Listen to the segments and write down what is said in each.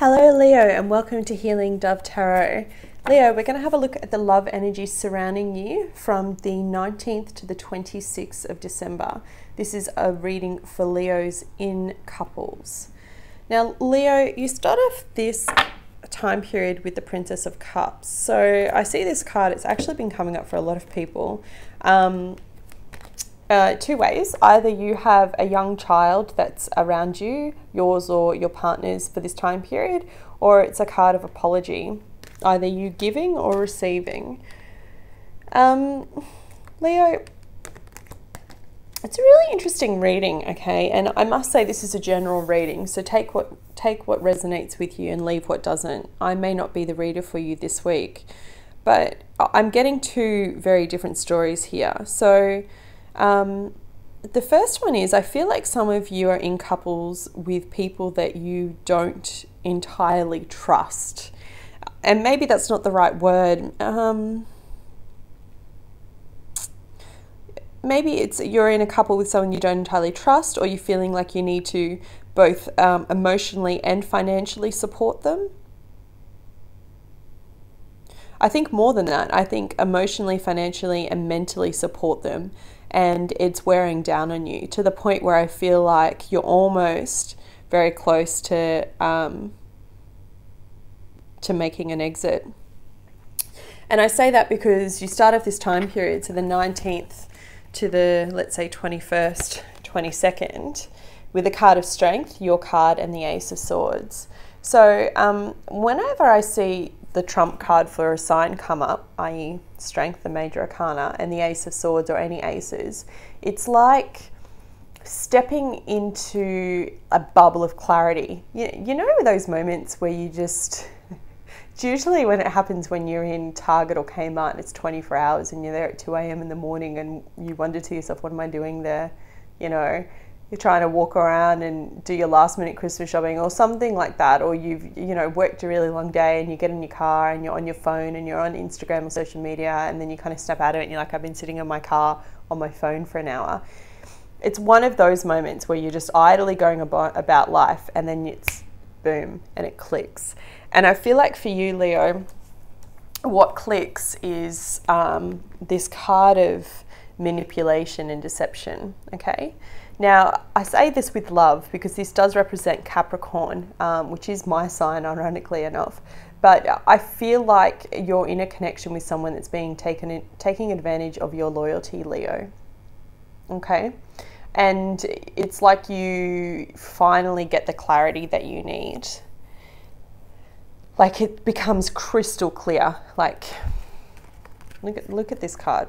Hello Leo, and welcome to Healing Dove Tarot. Leo, we're going to have a look at the love energy surrounding you from the 19th to the 26th of December. This is a reading for Leos in couples. Now Leo, you start off this time period with the Princess of Cups. So I see this card, it's actually been coming up for a lot of people. Two ways. Either you have a young child that's around you, yours or your partner's, for this time period, or it's a card of apology, either you giving or receiving. Leo, it's a really interesting reading, okay? And I must say this is a general reading, so take what resonates with you and leave what doesn't. I may not be the reader for you this week, but I'm getting two very different stories here. So the first one is, I feel like some of you are in couples with people that you don't entirely trust. And maybe that's not the right word. Maybe it's you're in a couple with someone you don't entirely trust, or you're feeling like you need to both emotionally and financially support them. I think more than that. I think emotionally, financially, and mentally support them. And it's wearing down on you to the point where I feel like you're almost very close to making an exit. And I say that because you start off this time period, so the 19th to the, let's say, 21st, 22nd, with the card of strength, your card, and the Ace of Swords. So whenever I see the trump card for a sign come up, i.e. strength, the major arcana, and the Ace of Swords or any aces, it's like stepping into a bubble of clarity. You know those moments where you just, it's usually when it happens when you're in Target or Kmart and it's 24 hours and you're there at 2 a.m. in the morning and you wonder to yourself, what am I doing there? You know, you're trying to walk around and do your last minute Christmas shopping or something like that, or you've worked a really long day and you get in your car and you're on your phone and you're on Instagram or social media, and then you kind of snap out of it and you're like, I've been sitting in my car on my phone for an hour. It's one of those moments where you're just idly going about life, and then it's boom and it clicks. And I feel like for you, Leo, what clicks is this card of manipulation and deception, okay? Now, I say this with love because this does represent Capricorn, which is my sign, ironically enough. But I feel like you're in a connection with someone that's being taking advantage of your loyalty, Leo. Okay? And it's like you finally get the clarity that you need. Like it becomes crystal clear. Like, look at this card.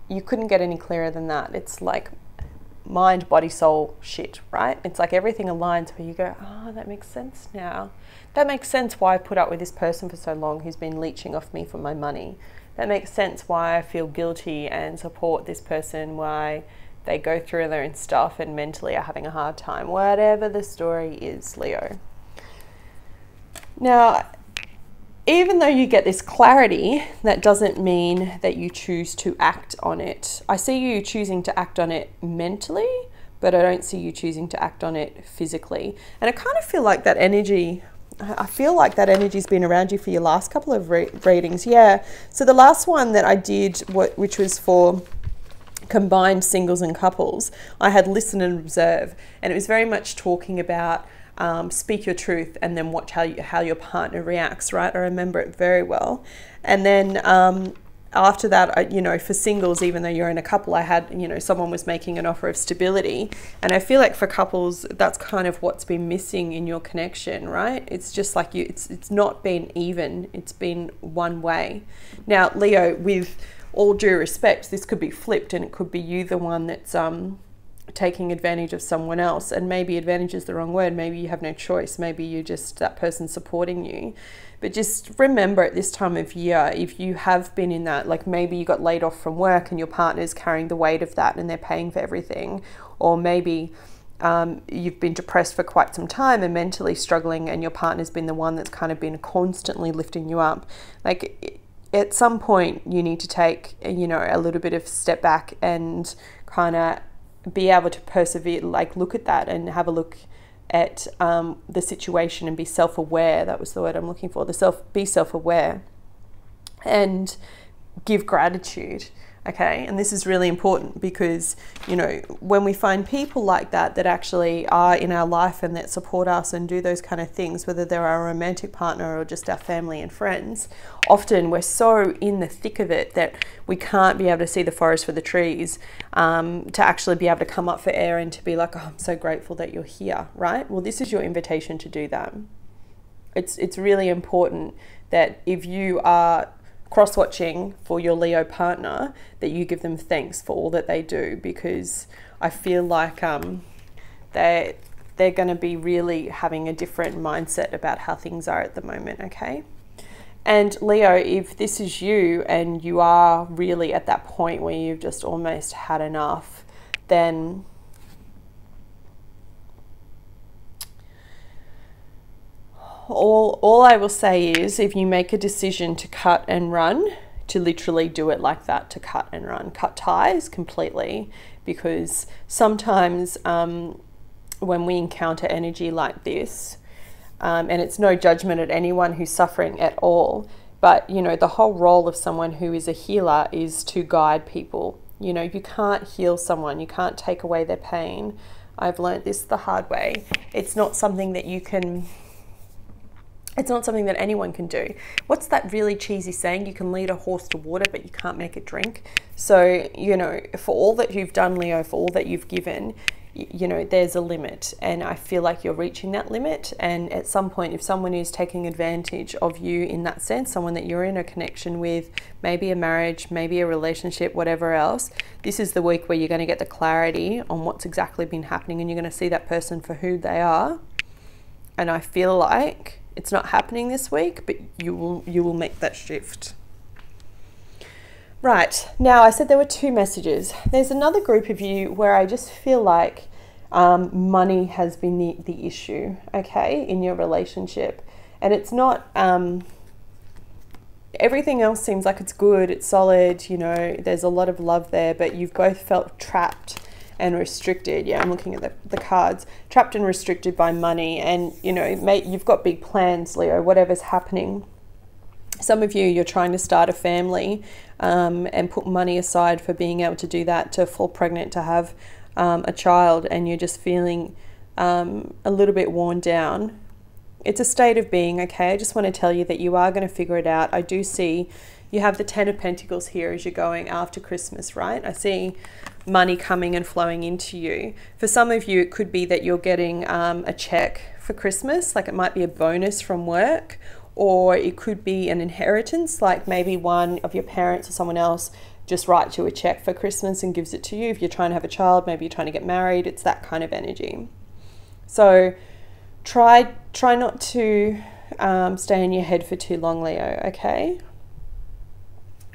You couldn't get any clearer than that. It's like mind, body, soul shit, right? It's like everything aligns where you go, oh, that makes sense now. That makes sense why I put up with this person for so long who's been leeching off me for my money. That makes sense why I feel guilty and support this person, why they go through their own stuff and mentally are having a hard time. Whatever the story is, Leo. Now, even though you get this clarity, that doesn't mean that you choose to act on it. I see you choosing to act on it mentally, but I don't see you choosing to act on it physically. And I kind of feel like that energy, has been around you for your last couple of readings. Yeah. So the last one that I did, which was for combined singles and couples, I had listen and observe. And it was very much talking about speak your truth and then watch how your partner reacts, right? I remember it very well. And then after that, for singles, even though you're in a couple, I had, someone was making an offer of stability. And I feel like for couples, that's kind of what's been missing in your connection, right? It's just like it's not been even, it's been one way. Now, Leo, with all due respect, this could be flipped and it could be you the one that's taking advantage of someone else. And maybe advantage is the wrong word. Maybe you have no choice. Maybe you're just that person supporting you. But just remember at this time of year, if you have been in that, like maybe you got laid off from work and your partner's carrying the weight of that and they're paying for everything, or maybe you've been depressed for quite some time and mentally struggling and your partner's been the one that's kind of been constantly lifting you up. Like at some point you need to take, a little bit of step back and kind of be able to persevere, like look at that and have a look at the situation and be self-aware. That was the word I'm looking for. Be self-aware and give gratitude. Okay, and this is really important because, you know, when we find people like that actually are in our life and that support us and do those kind of things, whether they're our romantic partner or just our family and friends, often we're so in the thick of it that we can't be able to see the forest for the trees, to actually be able to come up for air and to be like, oh, I'm so grateful that you're here, right? Well, this is your invitation to do that. It's really important that if you are cross-watching for your Leo partner, that you give them thanks for all that they do, because I feel like they're going to be really having a different mindset about how things are at the moment, okay? And Leo, if this is you and you are really at that point where you've just almost had enough, then all I will say is, if you make a decision to cut and run, to literally do it like that, to cut and run, cut ties completely, because sometimes when we encounter energy like this, and it's no judgment at anyone who's suffering at all, but you know, the whole role of someone who is a healer is to guide people. You know, you can't heal someone, you can't take away their pain. I've learned this the hard way. It's not something that you can... It's not something that anyone can do. What's that really cheesy saying? You can lead a horse to water, but you can't make it drink. So, you know, for all that you've done, Leo, for all that you've given, you know, there's a limit. And I feel like you're reaching that limit. And at some point, if someone is taking advantage of you in that sense, someone that you're in a connection with, maybe a marriage, maybe a relationship, whatever else, this is the week where you're going to get the clarity on what's exactly been happening, and you're going to see that person for who they are. And I feel like it's not happening this week, but you will make that shift. Right, now I said there were two messages. There's another group of you where I just feel like money has been the issue, okay, in your relationship. And it's not, everything else seems like it's good, it's solid, you know, there's a lot of love there, but you've both felt trapped and restricted. Yeah, I'm looking at the cards. Trapped and restricted by money. And, you know, mate, you've got big plans, Leo, whatever's happening. Some of you, you're trying to start a family and put money aside for being able to do that, to fall pregnant, to have a child, and you're just feeling a little bit worn down. It's a state of being, okay? I just want to tell you that you are going to figure it out. I do see you have the Ten of Pentacles here as you're going after Christmas, right? I see money coming and flowing into you. For some of you, it could be that you're getting a check for Christmas, like it might be a bonus from work, or it could be an inheritance, like maybe one of your parents or someone else just writes you a check for Christmas and gives it to you. If you're trying to have a child, maybe you're trying to get married, it's that kind of energy. So try not to stay in your head for too long, Leo, okay?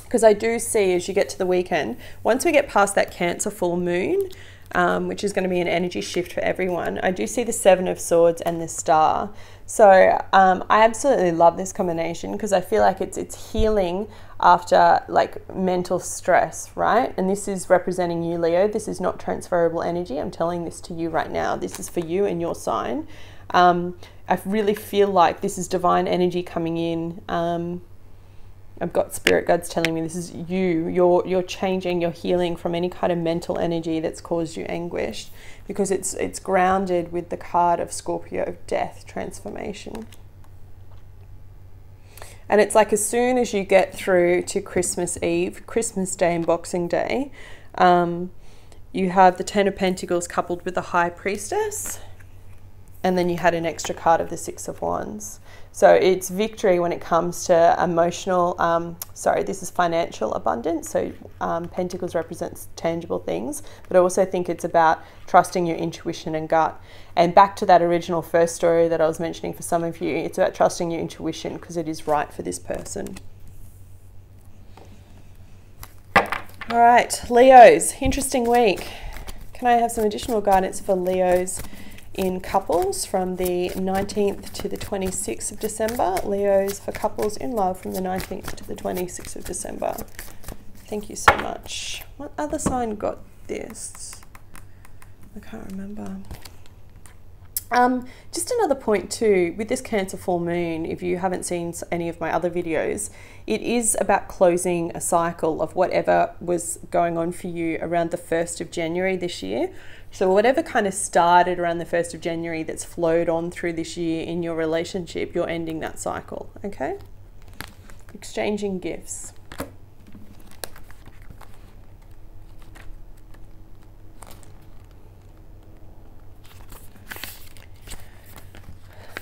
Because I do see, as you get to the weekend, once we get past that Cancer full moon, which is going to be an energy shift for everyone, I do see the Seven of Swords and the Star. So I absolutely love this combination, because I feel like it's healing after like mental stress, right? And this is representing you, Leo. This is not transferable energy. I'm telling this to you right now. This is for you and your sign. I really feel like this is divine energy coming in. I've got spirit guides telling me this is you. You're changing, you're healing from any kind of mental energy that's caused you anguish, because it's grounded with the card of Scorpio, death, transformation. And it's like as soon as you get through to Christmas Eve, Christmas Day and Boxing Day, you have the Ten of Pentacles coupled with the High Priestess, and then you had an extra card of the Six of Wands. So it's victory when it comes to emotional, this is financial abundance. So Pentacles represents tangible things, but I also think it's about trusting your intuition and gut. And back to that original first story that I was mentioning for some of you, it's about trusting your intuition because it is right for this person. All right, Leos, interesting week. Can I have some additional guidance for Leos in couples from the 19th to the 26th of December? Leos for couples in love from the 19th to the 26th of December. Thank you so much. What other sign got this? I can't remember. Just another point too, with this Cancer full moon, if you haven't seen any of my other videos, it is about closing a cycle of whatever was going on for you around the 1st of January this year. So whatever kind of started around the 1st of January that's flowed on through this year in your relationship, you're ending that cycle, okay? Exchanging gifts.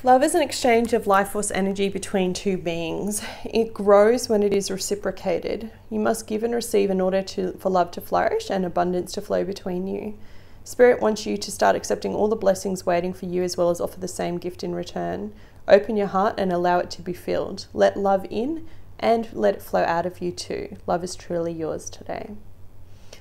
Love is an exchange of life force energy between two beings. It grows when it is reciprocated. You must give and receive in order for love to flourish and abundance to flow between you. Spirit wants you to start accepting all the blessings waiting for you, as well as offer the same gift in return. Open your heart and allow it to be filled. Let love in and let it flow out of you too. Love is truly yours today.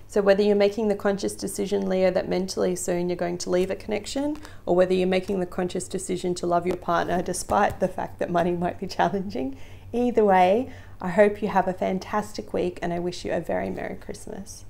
So whether you're making the conscious decision, Leo, that mentally soon you're going to leave a connection, or whether you're making the conscious decision to love your partner despite the fact that money might be challenging, either way, I hope you have a fantastic week and I wish you a very Merry Christmas.